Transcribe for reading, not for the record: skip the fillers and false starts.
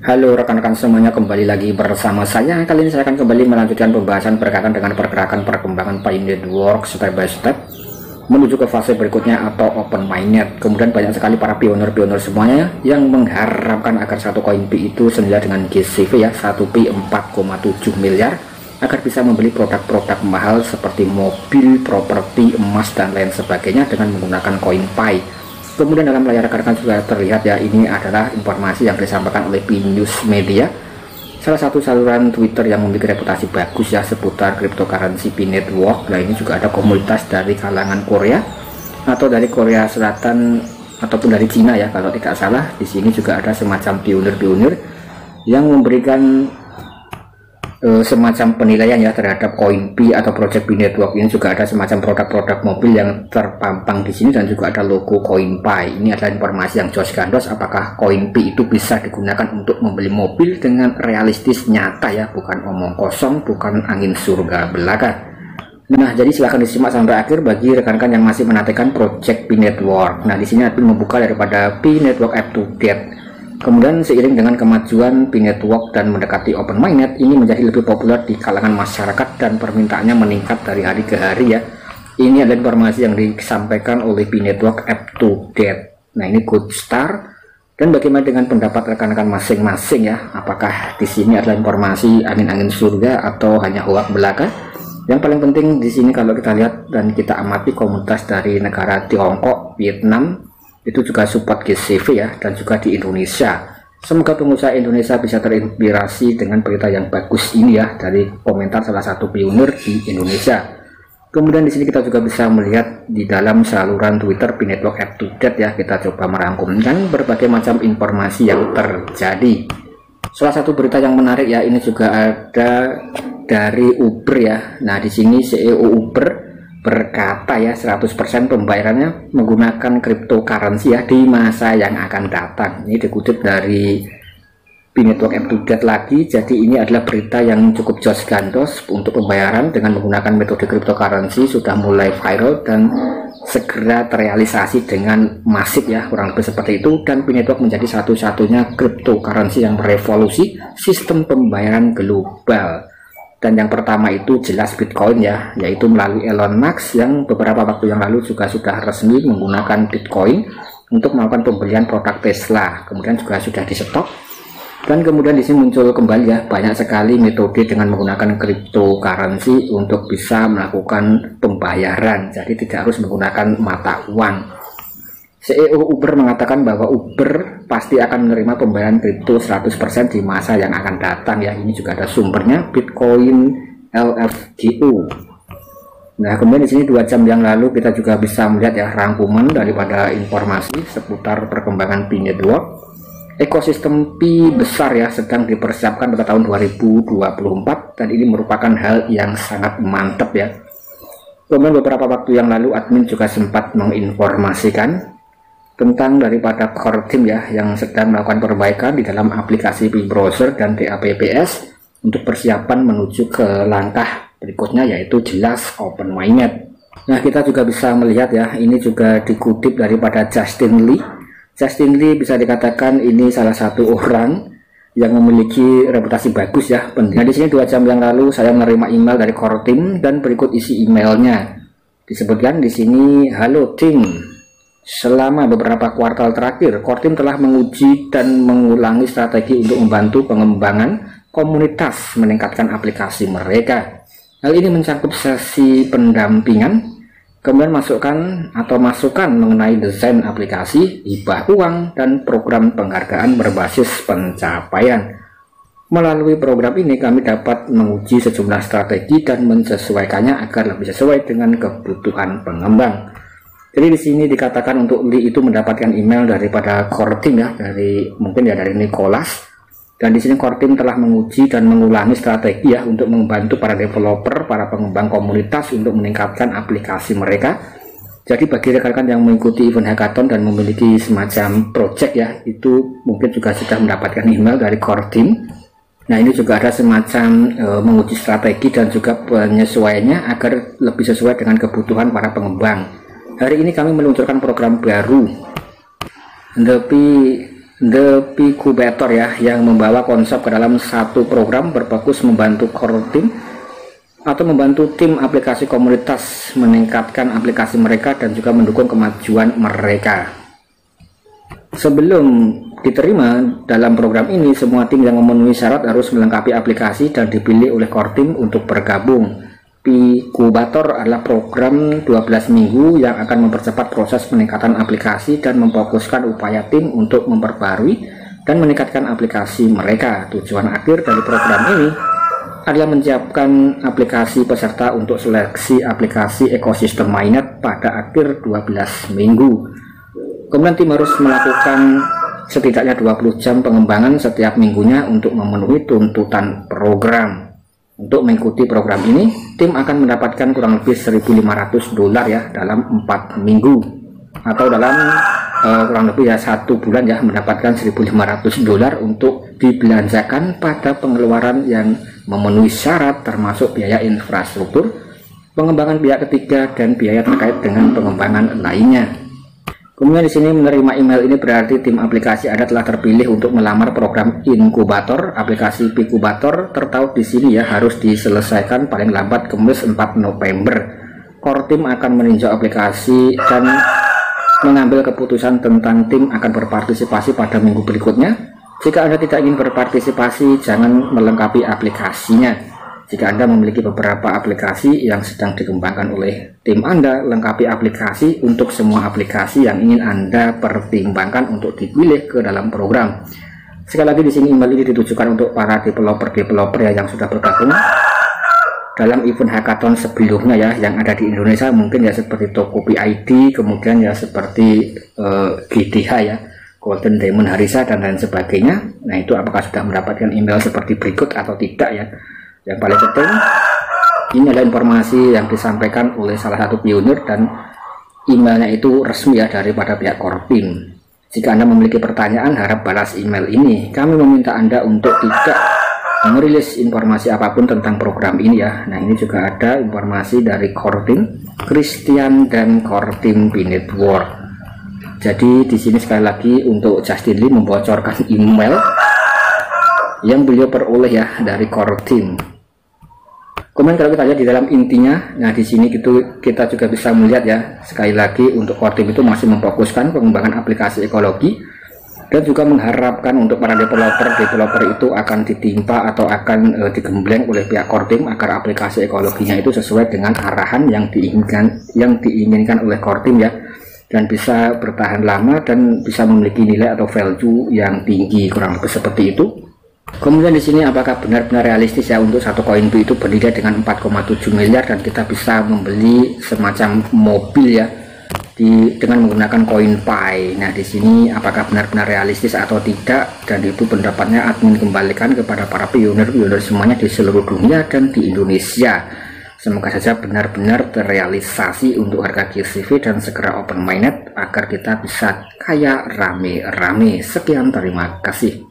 Halo rekan-rekan semuanya, kembali lagi bersama saya. Kali ini saya akan kembali melanjutkan pembahasan berkaitan dengan pergerakan perkembangan Pi Network step by step menuju ke fase berikutnya atau open mainnet. Kemudian banyak sekali para pionir-pionir semuanya yang mengharapkan agar satu koin Pi itu senilai dengan GCV ya, 1 Pi 4,7 miliar agar bisa membeli produk-produk mahal seperti mobil, properti, emas dan lain sebagainya dengan menggunakan koin Pi. Kemudian dalam layar rekan-rekan juga terlihat ya, ini adalah informasi yang disampaikan oleh Pi News Media, salah satu saluran Twitter yang memiliki reputasi bagus ya seputar cryptocurrency Pi Network. Nah, ini juga ada komunitas dari kalangan Korea atau dari Korea Selatan ataupun dari Cina ya kalau tidak salah. Di sini juga ada semacam pionir-pionir yang memberikan semacam penilaian ya terhadap koin Pi atau project Pi Network. Ini juga ada semacam produk-produk mobil yang terpampang di sini dan juga ada logo koin Pi. Ini adalah informasi yang jos gandos, apakah koin Pi itu bisa digunakan untuk membeli mobil dengan realistis, nyata ya, bukan omong kosong, bukan angin surga belaka. Nah, jadi silahkan disimak sampai akhir bagi rekan-rekan yang masih menantikan project Pi Network. Nah, di sini admin membuka daripada Pi Network up to date. Kemudian seiring dengan kemajuan Pi Network dan mendekati open mainnet, ini menjadi lebih populer di kalangan masyarakat dan permintaannya meningkat dari hari ke hari ya. Ini adalah informasi yang disampaikan oleh Pi Network up to date. Nah, ini good start. Dan bagaimana dengan pendapat rekan-rekan masing-masing ya? Apakah di sini adalah informasi angin-angin surga atau hanya hoak belaka? Yang paling penting di sini kalau kita lihat dan kita amati komunitas dari negara Tiongkok, Vietnam, itu juga support GCV ya, dan juga di Indonesia. Semoga pengusaha Indonesia bisa terinspirasi dengan berita yang bagus ini ya dari komentar salah satu pionir di Indonesia. Kemudian di sini kita juga bisa melihat di dalam saluran Twitter Pi Network up to date ya, kita coba merangkumkan berbagai macam informasi yang terjadi. Salah satu berita yang menarik ya, ini juga ada dari Uber ya. Nah, di sini CEO Uber berkata ya 100% pembayarannya menggunakan cryptocurrency ya di masa yang akan datang. Ini dikutip dari Pi Network up to date lagi. Jadi ini adalah berita yang cukup jos gandos untuk pembayaran dengan menggunakan metode cryptocurrency sudah mulai viral dan segera terrealisasi dengan masif ya, kurang lebih seperti itu. Dan Pi Network menjadi satu-satunya cryptocurrency yang merevolusi sistem pembayaran global. Dan yang pertama itu jelas Bitcoin ya, yaitu melalui Elon Musk yang beberapa waktu yang lalu juga sudah resmi menggunakan Bitcoin untuk melakukan pembelian produk Tesla. Kemudian juga sudah di stok. Dan kemudian di sini muncul kembali ya banyak sekali metode dengan menggunakan cryptocurrency untuk bisa melakukan pembayaran. Jadi tidak harus menggunakan mata uang. CEO Uber mengatakan bahwa Uber pasti akan menerima pembayaran kripto 100% di masa yang akan datang ya. Ini juga ada sumbernya, Bitcoin LFGO. Nah, kemudian di sini 2 jam yang lalu kita juga bisa melihat ya rangkuman daripada informasi seputar perkembangan Pi Network. Ekosistem Pi besar ya sedang dipersiapkan pada tahun 2024 dan ini merupakan hal yang sangat mantap ya. Kemudian beberapa waktu yang lalu admin juga sempat menginformasikan tentang daripada core team ya yang sedang melakukan perbaikan di dalam aplikasi Pi Browser dan DApps untuk persiapan menuju ke langkah berikutnya, yaitu jelas open mainnet. Nah, kita juga bisa melihat ya, ini juga dikutip daripada Justin Lee. Justin Lee bisa dikatakan ini salah satu orang yang memiliki reputasi bagus ya. Nah, di sini 2 jam yang lalu saya menerima email dari core team dan berikut isi emailnya. Disebutkan di sini, halo tim. Selama beberapa kuartal terakhir, core team telah menguji dan mengulangi strategi untuk membantu pengembangan komunitas meningkatkan aplikasi mereka. Hal ini mencakup sesi pendampingan, kemudian masukan mengenai desain aplikasi, hibah uang, dan program penghargaan berbasis pencapaian. Melalui program ini kami dapat menguji sejumlah strategi dan menyesuaikannya agar lebih sesuai dengan kebutuhan pengembang. Jadi di sini dikatakan untuk Lee itu mendapatkan email daripada core team ya, dari Nicholas. Dan di sini core team telah menguji dan mengulangi strategi ya untuk membantu para developer, para pengembang komunitas untuk meningkatkan aplikasi mereka. Jadi bagi rekan-rekan yang mengikuti event hackathon dan memiliki semacam project ya, itu mungkin juga sudah mendapatkan email dari core team. Nah, ini juga ada semacam menguji strategi dan juga penyesuaiannya agar lebih sesuai dengan kebutuhan para pengembang. Hari ini kami meluncurkan program baru, The Pi The Picubator ya, yang membawa konsep ke dalam satu program berfokus membantu core team atau membantu tim aplikasi komunitas meningkatkan aplikasi mereka dan juga mendukung kemajuan mereka. Sebelum diterima dalam program ini, semua tim yang memenuhi syarat harus melengkapi aplikasi dan dipilih oleh core team untuk bergabung. Picubator adalah program 12 minggu yang akan mempercepat proses peningkatan aplikasi dan memfokuskan upaya tim untuk memperbarui dan meningkatkan aplikasi mereka. Tujuan akhir dari program ini adalah menyiapkan aplikasi peserta untuk seleksi aplikasi ekosistem mainnet pada akhir 12 minggu. Kemudian tim harus melakukan setidaknya 20 jam pengembangan setiap minggunya untuk memenuhi tuntutan program. Untuk mengikuti program ini, tim akan mendapatkan kurang lebih $1.500 ya dalam 4 minggu, atau dalam kurang lebih ya 1 bulan ya, mendapatkan $1.500 untuk dibelanjakan pada pengeluaran yang memenuhi syarat, termasuk biaya infrastruktur, pengembangan pihak ketiga, dan biaya terkait dengan pengembangan lainnya. Kemudian di sini menerima email ini berarti tim aplikasi Anda telah terpilih untuk melamar program inkubator. Aplikasi Picubator tertaup di sini ya, harus diselesaikan paling lambat Kamis 4 November. Core tim akan meninjau aplikasi dan mengambil keputusan tentang tim akan berpartisipasi pada minggu berikutnya. Jika Anda tidak ingin berpartisipasi, jangan melengkapi aplikasinya. Jika Anda memiliki beberapa aplikasi yang sedang dikembangkan oleh tim Anda, lengkapi aplikasi untuk semua aplikasi yang ingin Anda pertimbangkan untuk dipilih ke dalam program. Sekali lagi di sini email ini ditujukan untuk para developer ya yang sudah bergabung dalam event hackathon sebelumnya ya, yang ada di Indonesia, mungkin ya seperti Tokopedia ID, kemudian ya seperti GDH ya, Golden Diamond Harissa dan lain sebagainya. Nah, itu apakah sudah mendapatkan email seperti berikut atau tidak ya. Yang paling penting, ini adalah informasi yang disampaikan oleh salah satu pionir dan emailnya itu resmi ya daripada pihak core team. Jika Anda memiliki pertanyaan, harap balas email ini. Kami meminta Anda untuk tidak merilis informasi apapun tentang program ini ya. Nah, ini juga ada informasi dari core team Christian dan core team Binetwork. Jadi di sini sekali lagi untuk Justin Lee membocorkan email yang beliau peroleh ya dari core team. Kemudian kalau kita lihat di dalam intinya, nah di sini kita juga bisa melihat ya, sekali lagi untuk core team itu masih memfokuskan pengembangan aplikasi ekologi dan juga mengharapkan untuk para developer itu akan ditimpa atau akan digembleng oleh pihak core team agar aplikasi ekologinya itu sesuai dengan arahan yang diinginkan oleh core team ya, dan bisa bertahan lama dan bisa memiliki nilai atau value yang tinggi, kurang lebih seperti itu. Kemudian di sini apakah benar-benar realistis ya untuk satu koin B itu bernilai dengan 4,7 miliar dan kita bisa membeli semacam mobil ya dengan menggunakan koin Pi. Nah, di sini apakah benar-benar realistis atau tidak, dan itu pendapatnya admin kembalikan kepada para pionir semuanya di seluruh dunia dan di Indonesia. Semoga saja benar-benar terrealisasi untuk harga GCV dan segera open mainnet agar kita bisa kaya rame-rame. Sekian, terima kasih.